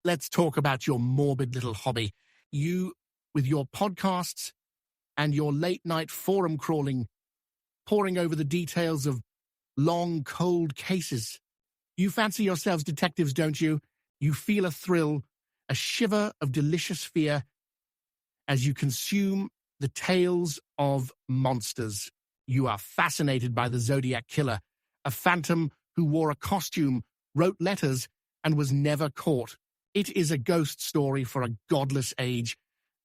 let's talk about your morbid little hobby. You, with your podcasts and your late-night forum crawling, poring over the details of long, cold cases. You fancy yourselves detectives, don't you? You feel a thrill, a shiver of delicious fear as you consume the tales of monsters. You are fascinated by the Zodiac killer, a phantom who wore a costume, wrote letters, and was never caught. It is a ghost story for a godless age,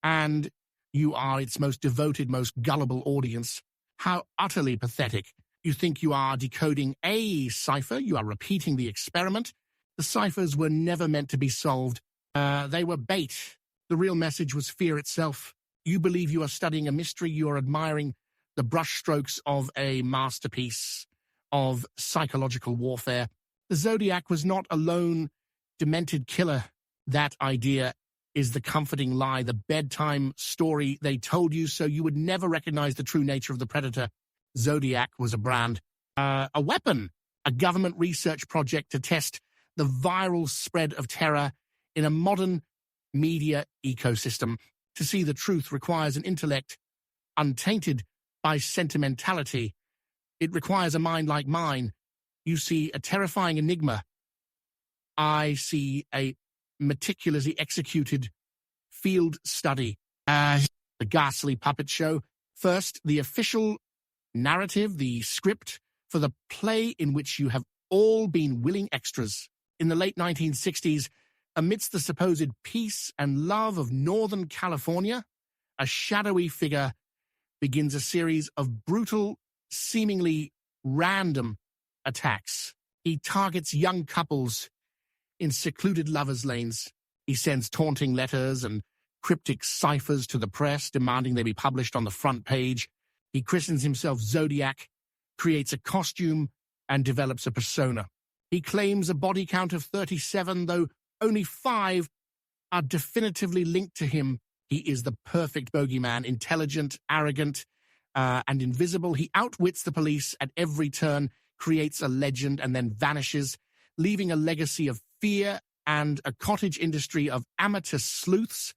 and you are its most devoted, most gullible audience. How utterly pathetic. You think you are decoding a cipher, you are repeating the experiment. The ciphers were never meant to be solved. They were bait. The real message was fear itself. You believe you are studying a mystery, you are admiring the brushstrokes of a masterpiece of psychological warfare. The Zodiac was not a lone, demented killer. That idea is the comforting lie, the bedtime story they told you so you would never recognize the true nature of the predator. Zodiac was a brand, a weapon, a government research project to test the viral spread of terror in a modern media ecosystem. To see the truth requires an intellect untainted by sentimentality. It requires a mind like mine. You see a terrifying enigma. I see a meticulously executed field study. The ghastly puppet show. First, the official narrative, the script for the play in which you have all been willing extras. In the late 1960s, amidst the supposed peace and love of Northern California, a shadowy figure begins a series of brutal, seemingly random attacks. He targets young couples in secluded lovers' lanes. He sends taunting letters and cryptic ciphers to the press, demanding they be published on the front page. He christens himself Zodiac, creates a costume, and develops a persona. He claims a body count of 37, though only 5 are definitively linked to him. He is the perfect bogeyman, intelligent, arrogant, and invisible. He outwits the police at every turn, creates a legend, and then vanishes, leaving a legacy of fear and a cottage industry of amateur sleuths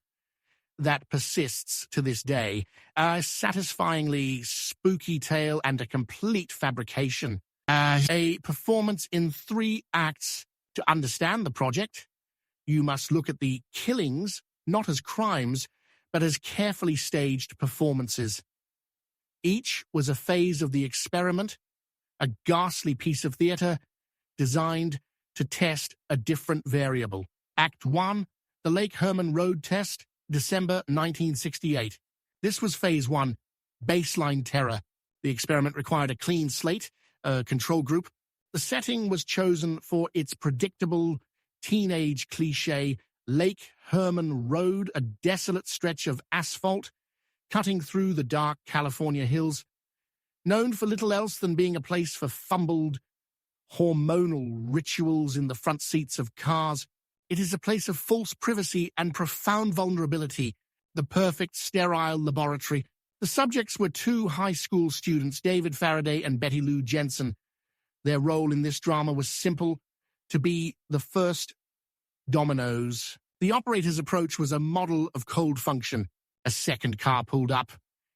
that persists to this day. A satisfyingly spooky tale and a complete fabrication. A performance in 3 acts. To understand the project, you must look at the killings not as crimes, but as carefully staged performances. Each was a phase of the experiment, a ghastly piece of theater designed to test a different variable. Act 1, the Lake Herman Road Test, December 1968. This was Phase 1, baseline terror. The experiment required a clean slate, a control group. The setting was chosen for its predictable teenage cliché, Lake Herman Road, a desolate stretch of asphalt cutting through the dark California hills, known for little else than being a place for fumbled, hormonal rituals in the front seats of cars. It is a place of false privacy and profound vulnerability, the perfect sterile laboratory. The subjects were 2 high school students, David Faraday and Betty Lou Jensen. Their role in this drama was simple: to be the first dominoes. The operator's approach was a model of cold function. A second car pulled up,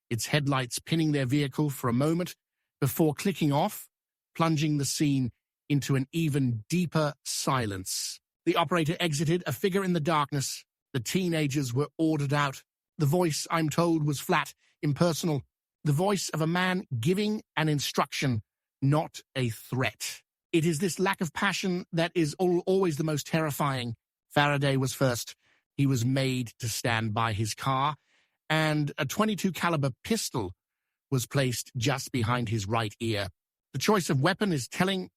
its headlights pinning their vehicle for a moment before clicking off, plunging the scene into an even deeper silence. The operator exited, a figure in the darkness. The teenagers were ordered out. The voice, I'm told, was flat, impersonal. The voice of a man giving an instruction, not a threat. It is this lack of passion that is always the most terrifying. Faraday was first. He was made to stand by his car, and a .22 caliber pistol was placed just behind his right ear. The choice of weapon is telling.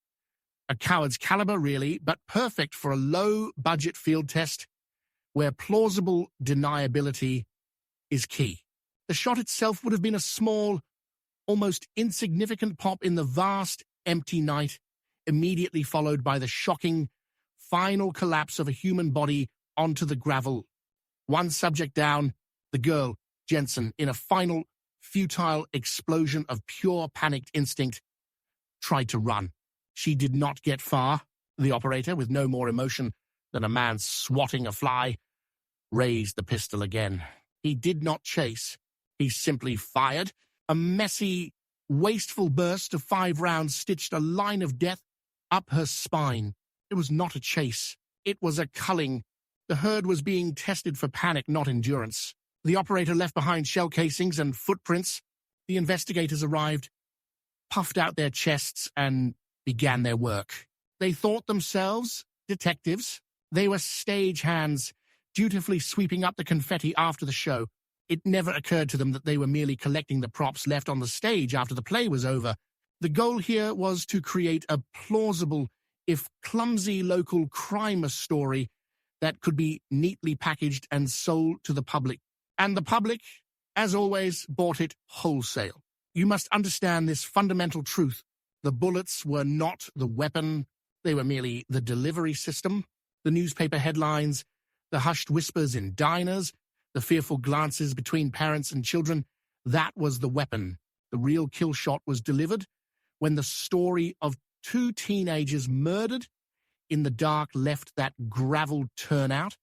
A coward's caliber, really, but perfect for a low-budget field test where plausible deniability is key. The shot itself would have been a small, almost insignificant pop in the vast, empty night, immediately followed by the shocking, final collapse of a human body onto the gravel. One subject down, the girl, Jensen, in a final, futile explosion of pure panicked instinct, tried to run. She did not get far. The operator, with no more emotion Then a man swatting a fly raised the pistol again. He did not chase. He simply fired. A messy, wasteful burst of 5 rounds stitched a line of death up her spine. It was not a chase. It was a culling. The herd was being tested for panic, not endurance. The operator left behind shell casings and footprints. The investigators arrived, puffed out their chests, and began their work. They thought themselves detectives. They were stagehands, dutifully sweeping up the confetti after the show. It never occurred to them that they were merely collecting the props left on the stage after the play was over. The goal here was to create a plausible, if clumsy, local crime story that could be neatly packaged and sold to the public. And the public, as always, bought it wholesale. You must understand this fundamental truth. The bullets were not the weapon. They were merely the delivery system. The newspaper headlines, the hushed whispers in diners, the fearful glances between parents and children, that was the weapon. The real kill shot was delivered when the story of 2 teenagers murdered in the dark left that gravel turnout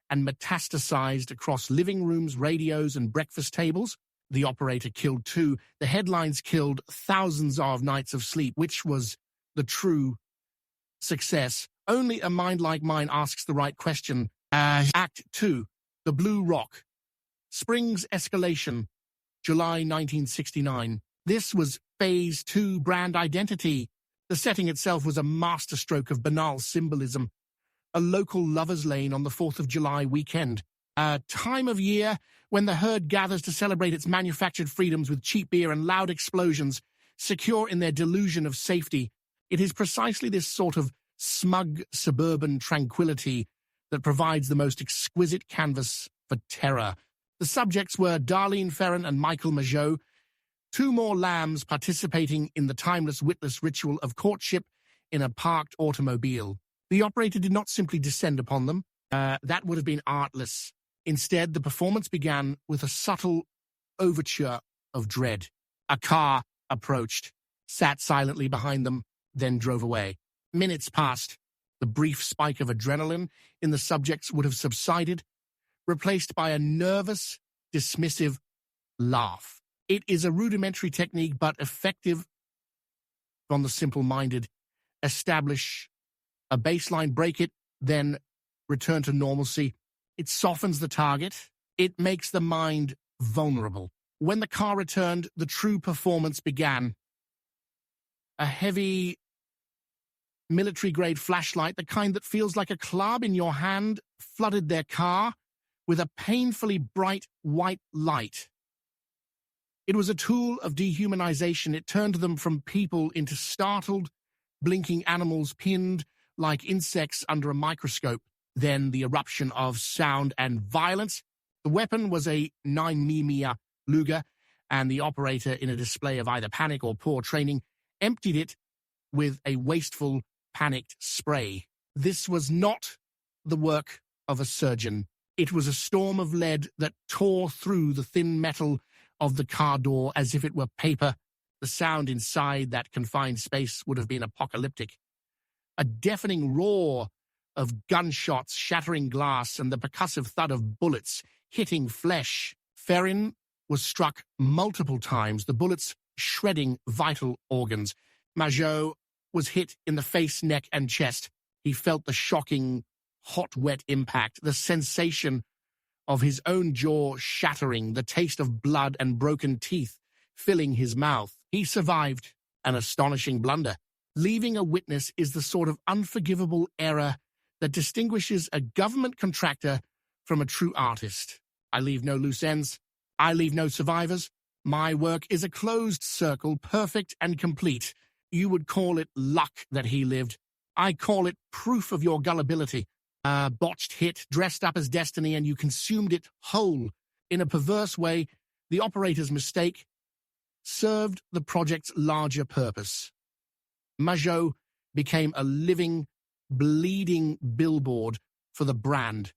and metastasized across living rooms, radios, and breakfast tables. The operator killed 2. The headlines killed thousands of nights of sleep, which was the true success. Only a mind like mine asks the right question. Act 2, The Blue Rock. Spring's Escalation, July 1969. This was Phase 2 brand identity. The setting itself was a masterstroke of banal symbolism. A local lover's lane on the 4th of July weekend. A time of year when the herd gathers to celebrate its manufactured freedoms with cheap beer and loud explosions, secure in their delusion of safety. It is precisely this sort of smug suburban tranquility that provides the most exquisite canvas for terror. The subjects were Darlene Ferrin and Michael Mageau, 2 more lambs participating in the timeless witless ritual of courtship in a parked automobile. The operator did not simply descend upon them. That would have been artless. Instead, the performance began with a subtle overture of dread. A car approached, sat silently behind them, then drove away. Minutes passed. The brief spike of adrenaline in the subjects would have subsided, replaced by a nervous, dismissive laugh. It is a rudimentary technique, but effective on the simple-minded. Establish a baseline, break it, then return to normalcy. It softens the target. It makes the mind vulnerable. When the car returned, the true performance began. A heavy, military-grade flashlight, the kind that feels like a club in your hand, flooded their car with a painfully bright white light. It was a tool of dehumanization. It turned them from people into startled, blinking animals pinned like insects under a microscope. Then the eruption of sound and violence. The weapon was a 9mm Luger, and the operator, in a display of either panic or poor training, emptied it with a wasteful, panicked spray. This was not the work of a surgeon. It was a storm of lead that tore through the thin metal of the car door as if it were paper. The sound inside that confined space would have been apocalyptic. A deafening roar of gunshots shattering glass and the percussive thud of bullets hitting flesh. Ferrin was struck multiple times, the bullets shredding vital organs. Mageau was hit in the face, neck, and chest. He felt the shocking, hot, wet impact, the sensation of his own jaw shattering, the taste of blood and broken teeth filling his mouth. He survived an astonishing blunder. Leaving a witness is the sort of unforgivable error that distinguishes a government contractor from a true artist. I leave no loose ends. I leave no survivors. My work is a closed circle, perfect and complete. You would call it luck that he lived. I call it proof of your gullibility. A botched hit, dressed up as destiny, and you consumed it whole. In a perverse way, the operator's mistake served the project's larger purpose. Mageau became a living, bleeding billboard for the brand,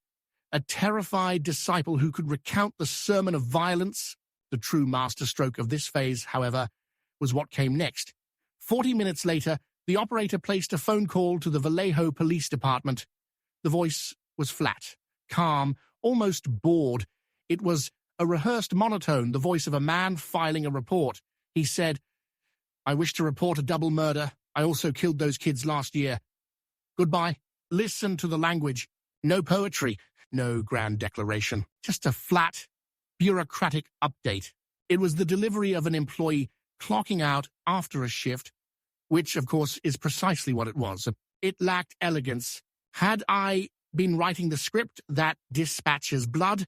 a terrified disciple who could recount the sermon of violence. The true masterstroke of this phase, however, was what came next. 40 minutes later, the operator placed a phone call to the Vallejo Police Department. The voice was flat, calm, almost bored. It was a rehearsed monotone, the voice of a man filing a report. He said, "I wish to report a double murder. I also killed those kids last year. Goodbye." Listen to the language. No poetry, no grand declaration. Just a flat, bureaucratic update. It was the delivery of an employee clocking out after a shift, which, of course, is precisely what it was. It lacked elegance. Had I been writing the script, that dispatcher's blood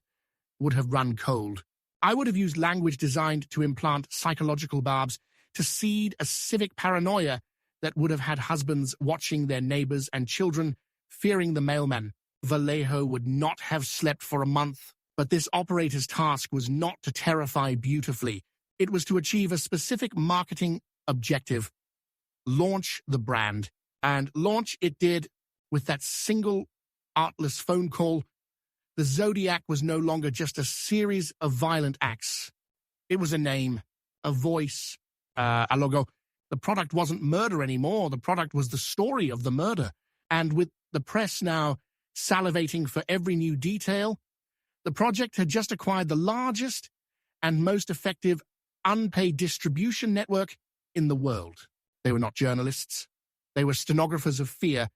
would have run cold. I would have used language designed to implant psychological barbs, to seed a civic paranoia that would have had husbands watching their neighbors and children fearing the mailman. Vallejo would not have slept for a month. But this operator's task was not to terrify beautifully. It was to achieve a specific marketing objective: launch the brand. And launch it did with that single artless phone call. The Zodiac was no longer just a series of violent acts. It was a name, a voice, a logo. The product wasn't murder anymore. The product was the story of the murder. And with the press now salivating for every new detail, the project had just acquired the largest and most effective unpaid distribution network in the world. They were not journalists. They were stenographers of fear,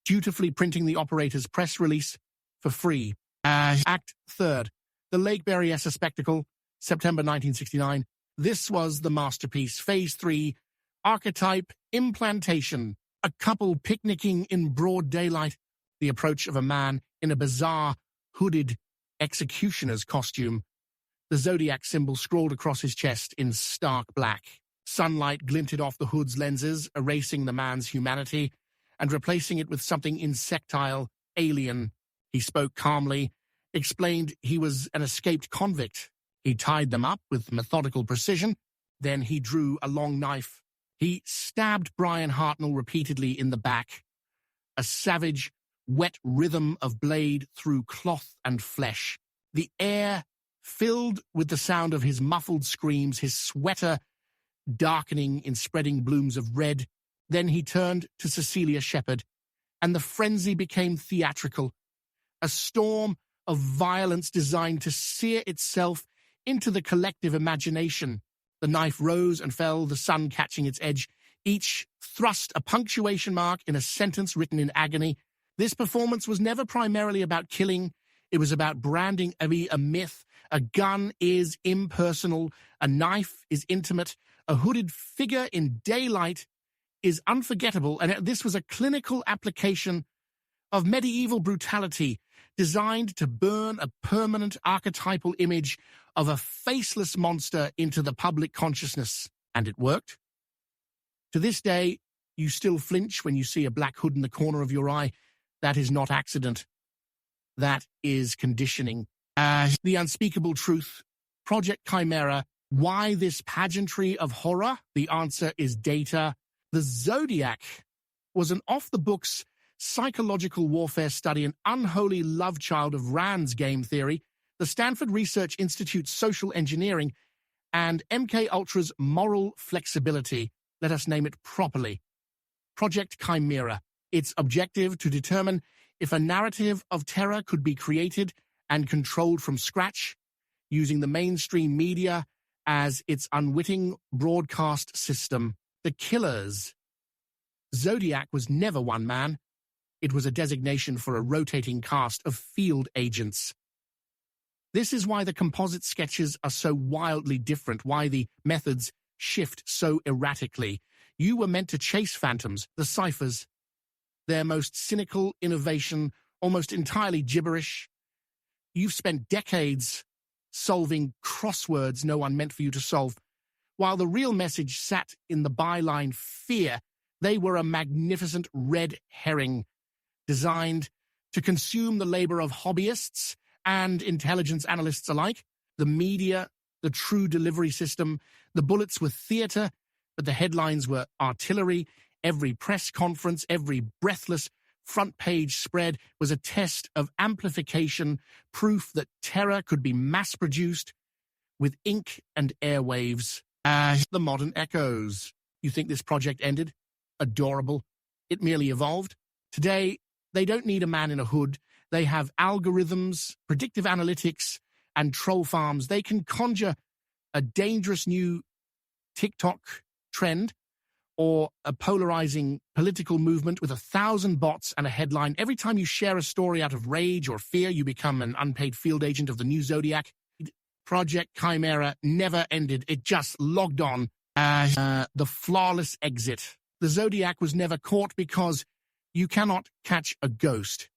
dutifully printing the operator's press release for free. Act 3rd, the Lake Berryessa Spectacle, September 1969. This was the masterpiece. Phase 3, archetype implantation. A couple picnicking in broad daylight. The approach of a man in a bizarre, hooded executioner's costume. The Zodiac symbol scrawled across his chest in stark black. Sunlight glinted off the hood's lenses, erasing the man's humanity and replacing it with something insectile, alien. He spoke calmly, explained he was an escaped convict. He tied them up with methodical precision. Then he drew a long knife. He stabbed Brian Hartnell repeatedly in the back. A savage, wet rhythm of blade through cloth and flesh. The air filled with the sound of his muffled screams, his sweater darkening in spreading blooms of red. Then he turned to Cecilia Shepard, and the frenzy became theatrical. A storm of violence designed to sear itself into the collective imagination. The knife rose and fell, the sun catching its edge. Each thrust a punctuation mark in a sentence written in agony. This performance was never primarily about killing. It was about branding a myth. A gun is impersonal. A knife is intimate. A hooded figure in daylight is unforgettable. And this was a clinical application of medieval brutality designed to burn a permanent archetypal image of a faceless monster into the public consciousness. And it worked. To this day, you still flinch when you see a black hood in the corner of your eye. That is not accident. That is conditioning. The unspeakable truth. Project Chimera. Why this pageantry of horror? The answer is data. The Zodiac was an off-the-books psychological warfare study, an unholy love child of Rand's game theory, the Stanford Research Institute's social engineering, and MK Ultra's moral flexibility. Let us name it properly. Project Chimera. Its objective to determine if a narrative of terror could be created and controlled from scratch, using the mainstream media as its unwitting broadcast system. The killers. Zodiac was never one man. It was a designation for a rotating cast of field agents. This is why the composite sketches are so wildly different, why the methods shift so erratically. You were meant to chase phantoms, the ciphers. Their most cynical innovation, almost entirely gibberish. You've spent decades solving crosswords no one meant for you to solve. While the real message sat in the byline fear, they were a magnificent red herring designed to consume the labor of hobbyists and intelligence analysts alike. The media, the true delivery system, the bullets were theater, but the headlines were artillery. Every press conference, every breathless front-page spread was a test of amplification, proof that terror could be mass-produced with ink and airwaves. The modern echoes. You think this project ended? Adorable. It merely evolved. Today, They don't need a man in a hood. They have algorithms, predictive analytics, and troll farms. They can conjure a dangerous new TikTok trend or a polarizing political movement with 1,000 bots and a headline. Every time you share a story out of rage or fear, you become an unpaid field agent of the new Zodiac. Project Chimera never ended. It just logged on as the flawless exit. The Zodiac was never caught because you cannot catch a ghost.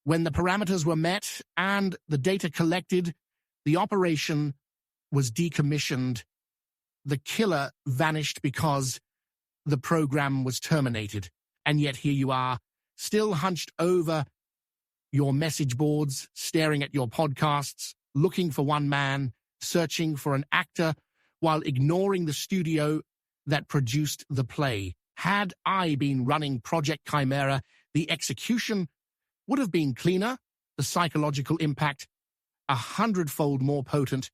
When the parameters were met and the data collected, the operation was decommissioned. The killer vanished because the program was terminated. And yet here you are, still hunched over your message boards, staring at your podcasts, looking for one man, searching for an actor, while ignoring the studio that produced the play. Had I been running Project Chimera, the execution would have been cleaner, the psychological impact 100-fold more potent,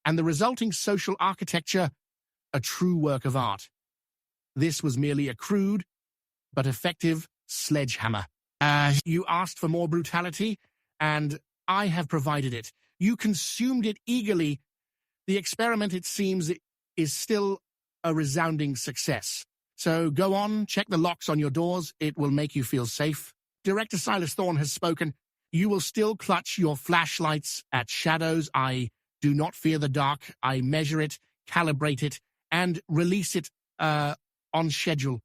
and the resulting social architecture a true work of art. This was merely a crude but effective sledgehammer. You asked for more brutality, and I have provided it. You consumed it eagerly. The experiment, it seems, is still a resounding success. So go on, check the locks on your doors. It will make you feel safe. Director Silas Thorne has spoken. You will still clutch your flashlights at shadows. I do not fear the dark. I measure it, calibrate it, and release it on schedule.